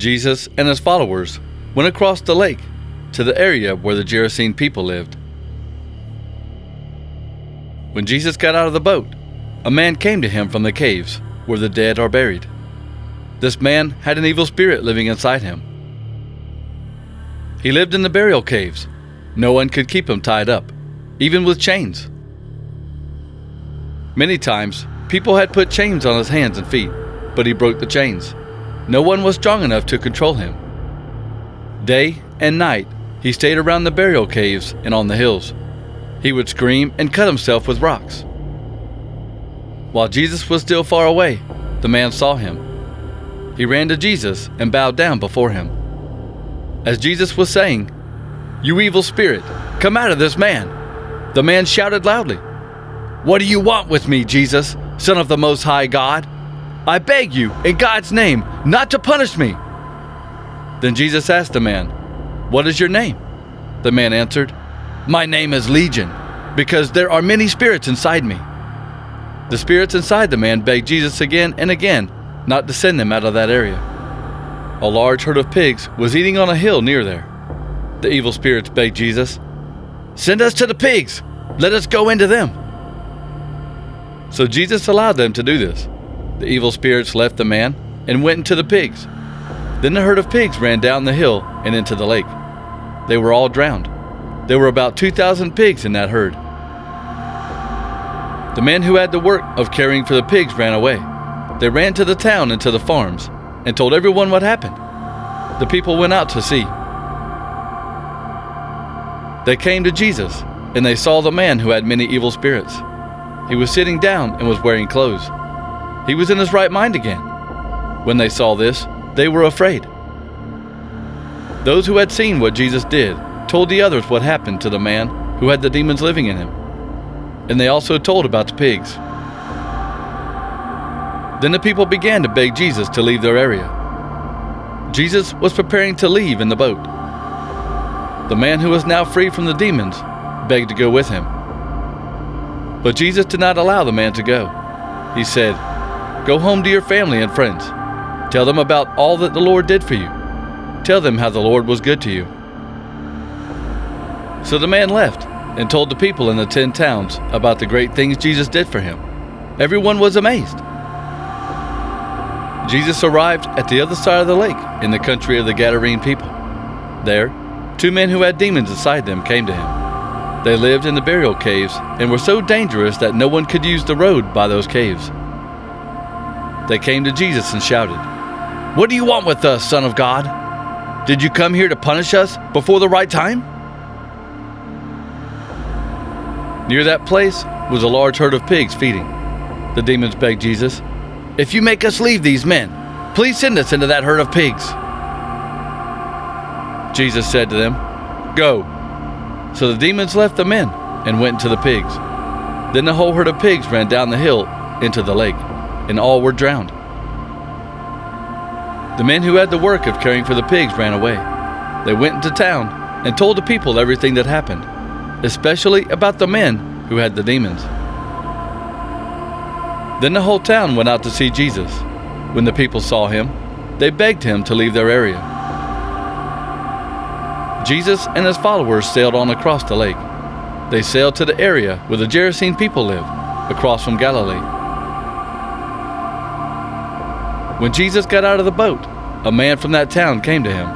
Jesus and his followers went across the lake to the area where the Gerasene people lived. When Jesus got out of the boat, a man came to him from the caves where the dead are buried. This man had an evil spirit living inside him. He lived in the burial caves. No one could keep him tied up, even with chains. Many times, people had put chains on his hands and feet, but he broke the chains. No one was strong enough to control him. Day and night, he stayed around the burial caves and on the hills. He would scream and cut himself with rocks. While Jesus was still far away, the man saw him. He ran to Jesus and bowed down before him. As Jesus was saying, "You evil spirit, come out of this man," the man shouted loudly, "What do you want with me, Jesus, Son of the Most High God? I beg you, in God's name, not to punish me." Then Jesus asked the man, "What is your name?" The man answered, "My name is Legion, because there are many spirits inside me." The spirits inside the man begged Jesus again and again not to send them out of that area. A large herd of pigs was eating on a hill near there. The evil spirits begged Jesus, "Send us to the pigs. Let us go into them." So Jesus allowed them to do this. The evil spirits left the man and went into the pigs. Then the herd of pigs ran down the hill and into the lake. They were all drowned. There were about 2,000 pigs in that herd. The men who had the work of caring for the pigs ran away. They ran to the town and to the farms and told everyone what happened. The people went out to see. They came to Jesus, and they saw the man who had many evil spirits. He was sitting down and was wearing clothes. He was in his right mind again. When they saw this, they were afraid. Those who had seen what Jesus did told the others what happened to the man who had the demons living in him. And they also told about the pigs. Then the people began to beg Jesus to leave their area. Jesus was preparing to leave in the boat. The man who was now free from the demons begged to go with him. But Jesus did not allow the man to go. He said, "Go home to your family and friends. Tell them about all that the Lord did for you. Tell them how the Lord was good to you." So the man left and told the people in the 10 towns about the great things Jesus did for him. Everyone was amazed. Jesus arrived at the other side of the lake in the country of the Gadarene people. There, 2 men who had demons inside them came to him. They lived in the burial caves and were so dangerous that no one could use the road by those caves. They came to Jesus and shouted, "What do you want with us, Son of God? Did you come here to punish us before the right time?" Near that place was a large herd of pigs feeding. The demons begged Jesus, "If you make us leave these men, please send us into that herd of pigs." Jesus said to them, "Go." So the demons left the men and went into the pigs. Then the whole herd of pigs ran down the hill into the lake, and all were drowned. The men who had the work of caring for the pigs ran away. They went into town and told the people everything that happened, especially about the men who had the demons. Then the whole town went out to see Jesus. When the people saw him, they begged him to leave their area. Jesus and his followers sailed on across the lake. They sailed to the area where the Gerasene people lived, across from Galilee. When Jesus got out of the boat, a man from that town came to him.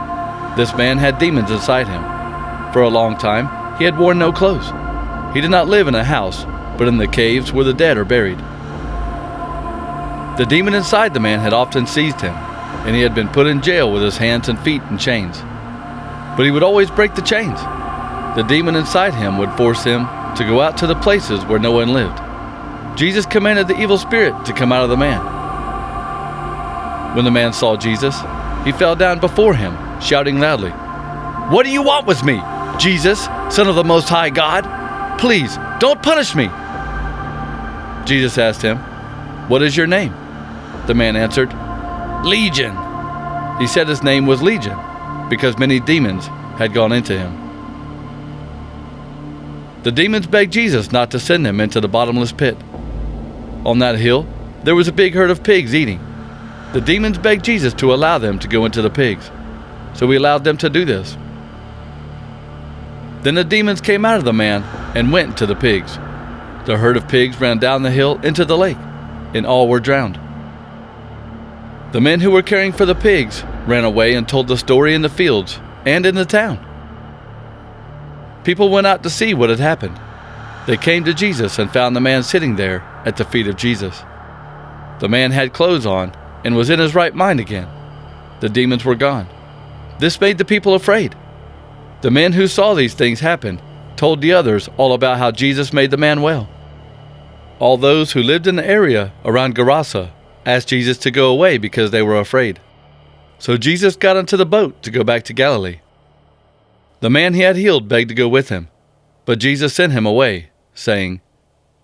This man had demons inside him. For a long time, he had worn no clothes. He did not live in a house, but in the caves where the dead are buried. The demon inside the man had often seized him, and he had been put in jail with his hands and feet in chains. But he would always break the chains. The demon inside him would force him to go out to the places where no one lived. Jesus commanded the evil spirit to come out of the man. When the man saw Jesus, he fell down before him, shouting loudly, "What do you want with me, Jesus, Son of the Most High God? Please, don't punish me." Jesus asked him, "What is your name?" The man answered, "Legion." He said his name was Legion because many demons had gone into him. The demons begged Jesus not to send them into the bottomless pit. On that hill, there was a big herd of pigs eating. The demons begged Jesus to allow them to go into the pigs, so he allowed them to do this. Then the demons came out of the man and went into the pigs. The herd of pigs ran down the hill into the lake, and all were drowned. The men who were caring for the pigs ran away and told the story in the fields and in the town. People went out to see what had happened. They came to Jesus and found the man sitting there at the feet of Jesus. The man had clothes on and was in his right mind again. The demons were gone. This made the people afraid. The men who saw these things happen told the others all about how Jesus made the man well. All those who lived in the area around Gerasa asked Jesus to go away because they were afraid. So Jesus got into the boat to go back to Galilee. The man he had healed begged to go with him, but Jesus sent him away, saying,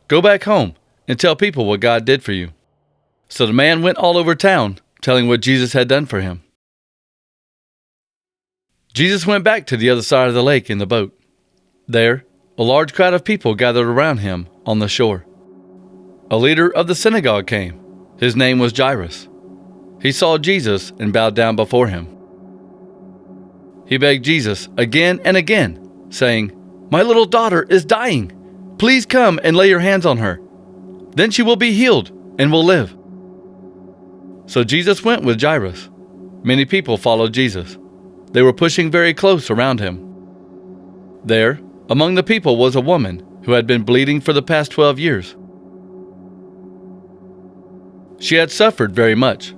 "Go back home and tell people what God did for you." So the man went all over town, telling what Jesus had done for him. Jesus went back to the other side of the lake in the boat. There, a large crowd of people gathered around him on the shore. A leader of the synagogue came. His name was Jairus. He saw Jesus and bowed down before him. He begged Jesus again and again, saying, "My little daughter is dying. Please come and lay your hands on her. Then she will be healed and will live." So Jesus went with Jairus. Many people followed Jesus. They were pushing very close around him. There, among the people, was a woman who had been bleeding for the past 12 years. She had suffered very much.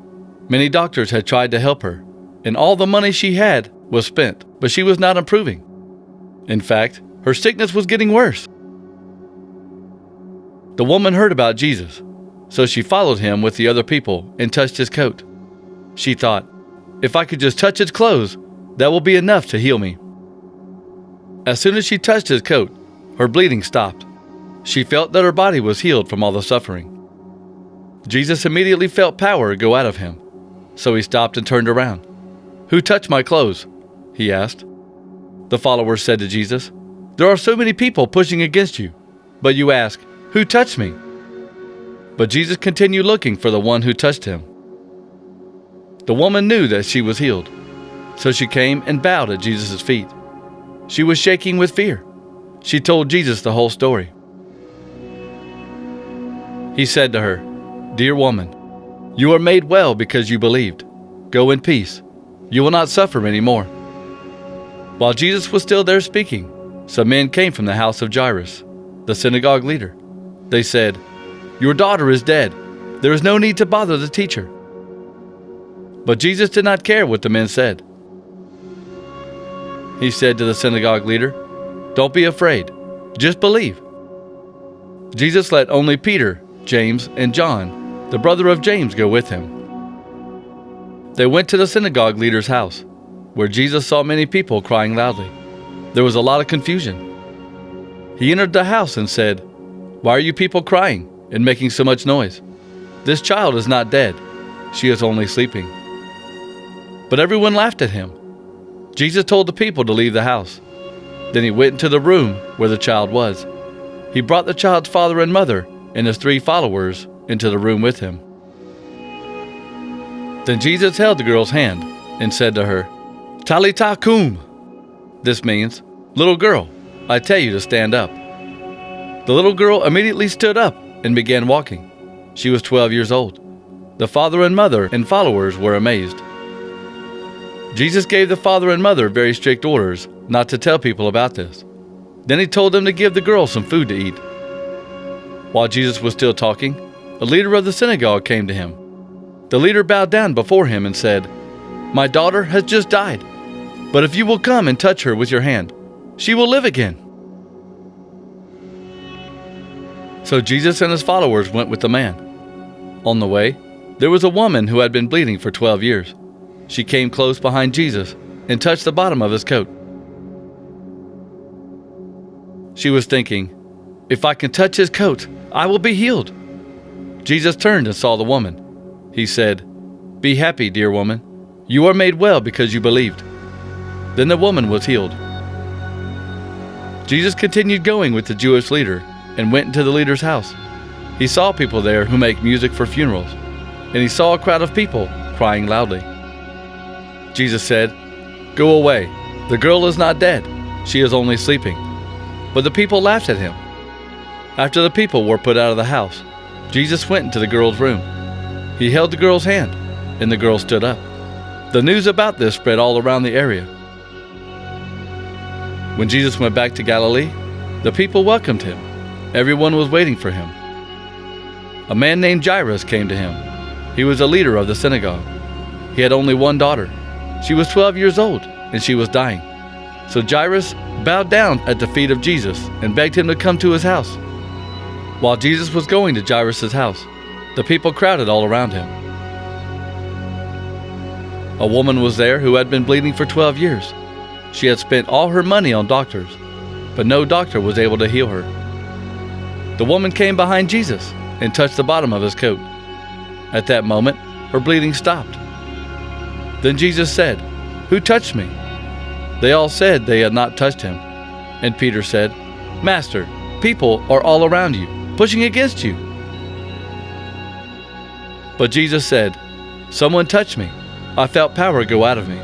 Many doctors had tried to help her, and all the money she had was spent, but she was not improving. In fact, her sickness was getting worse. The woman heard about Jesus, so she followed him with the other people and touched his coat. She thought, "If I could just touch his clothes, that will be enough to heal me." As soon as she touched his coat, her bleeding stopped. She felt that her body was healed from all the suffering. Jesus immediately felt power go out of him, so he stopped and turned around. "Who touched my clothes?" he asked. The followers said to Jesus, "There are so many people pushing against you, but you ask, 'Who touched me?'" But Jesus continued looking for the one who touched him. The woman knew that she was healed, so she came and bowed at Jesus' feet. She was shaking with fear. She told Jesus the whole story. He said to her, "Dear woman, you are made well because you believed. Go in peace. You will not suffer anymore." While Jesus was still there speaking, some men came from the house of Jairus, the synagogue leader. They said, "Your daughter is dead. There is no need to bother the teacher." But Jesus did not care what the men said. He said to the synagogue leader, "Don't be afraid. Just believe." Jesus let only Peter, James, and John, the brother of James, go with him. They went to the synagogue leader's house, where Jesus saw many people crying loudly. There was a lot of confusion. He entered the house and said, "Why are you people crying and making so much noise? This child is not dead. She is only sleeping." But everyone laughed at him. Jesus told the people to leave the house. Then he went into the room where the child was. He brought the child's father and mother and his 3 followers into the room with him. Then Jesus held the girl's hand and said to her, "Talitha kum." This means, "Little girl, I tell you to stand up." The little girl immediately stood up and began walking. She was 12 years old. The father and mother and followers were amazed. Jesus gave the father and mother very strict orders not to tell people about this. Then he told them to give the girl some food to eat. While Jesus was still talking, a leader of the synagogue came to him. The leader bowed down before him and said, "My daughter has just died, but if you will come and touch her with your hand, she will live again." So Jesus and his followers went with the man. On the way, there was a woman who had been bleeding for 12 years. She came close behind Jesus and touched the bottom of his coat. She was thinking, "If I can touch his coat, I will be healed." Jesus turned and saw the woman. He said, "Be happy, dear woman. You are made well because you believed." Then the woman was healed. Jesus continued going with the Jewish leader and went into the leader's house. He saw people there who make music for funerals, and he saw a crowd of people crying loudly. Jesus said, "Go away. The girl is not dead. She is only sleeping." But the people laughed at him. After the people were put out of the house, Jesus went into the girl's room. He held the girl's hand, and the girl stood up. The news about this spread all around the area. When Jesus went back to Galilee, the people welcomed him. Everyone was waiting for him. A man named Jairus came to him. He was a leader of the synagogue. He had only one daughter. She was 12 years old, and she was dying. So Jairus bowed down at the feet of Jesus and begged him to come to his house. While Jesus was going to Jairus' house, the people crowded all around him. A woman was there who had been bleeding for 12 years. She had spent all her money on doctors, but no doctor was able to heal her. The woman came behind Jesus and touched the bottom of his coat. At that moment, her bleeding stopped. Then Jesus said, "Who touched me?" They all said they had not touched him. And Peter said, "Master, people are all around you, pushing against you." But Jesus said, "Someone touched me. I felt power go out of me."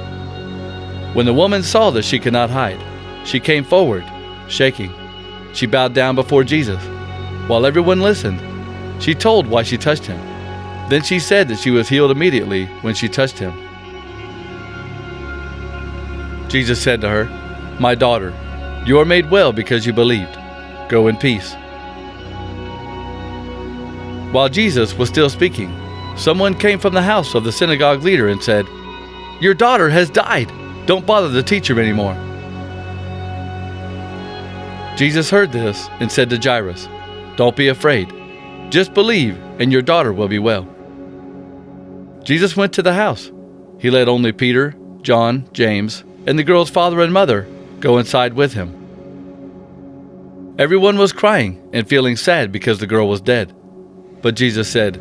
When the woman saw that she could not hide, she came forward, shaking. She bowed down before Jesus. While everyone listened, she told why she touched him. Then she said that she was healed immediately when she touched him. Jesus said to her, "My daughter, you are made well because you believed. Go in peace." While Jesus was still speaking, someone came from the house of the synagogue leader and said, "Your daughter has died. Don't bother the teacher anymore." Jesus heard this and said to Jairus, "Don't be afraid. Just believe and your daughter will be well." Jesus went to the house. He let only Peter, John, James, and the girl's father and mother go inside with him. Everyone was crying and feeling sad because the girl was dead. But Jesus said,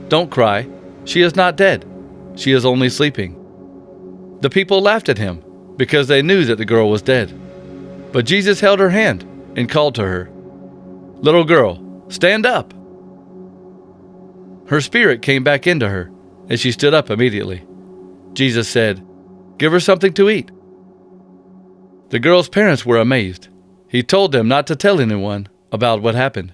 "Don't cry. She is not dead. She is only sleeping." The people laughed at him because they knew that the girl was dead. But Jesus held her hand and called to her, "Little girl, stand up." Her spirit came back into her, and she stood up immediately. Jesus said, "Give her something to eat." The girl's parents were amazed. He told them not to tell anyone about what happened.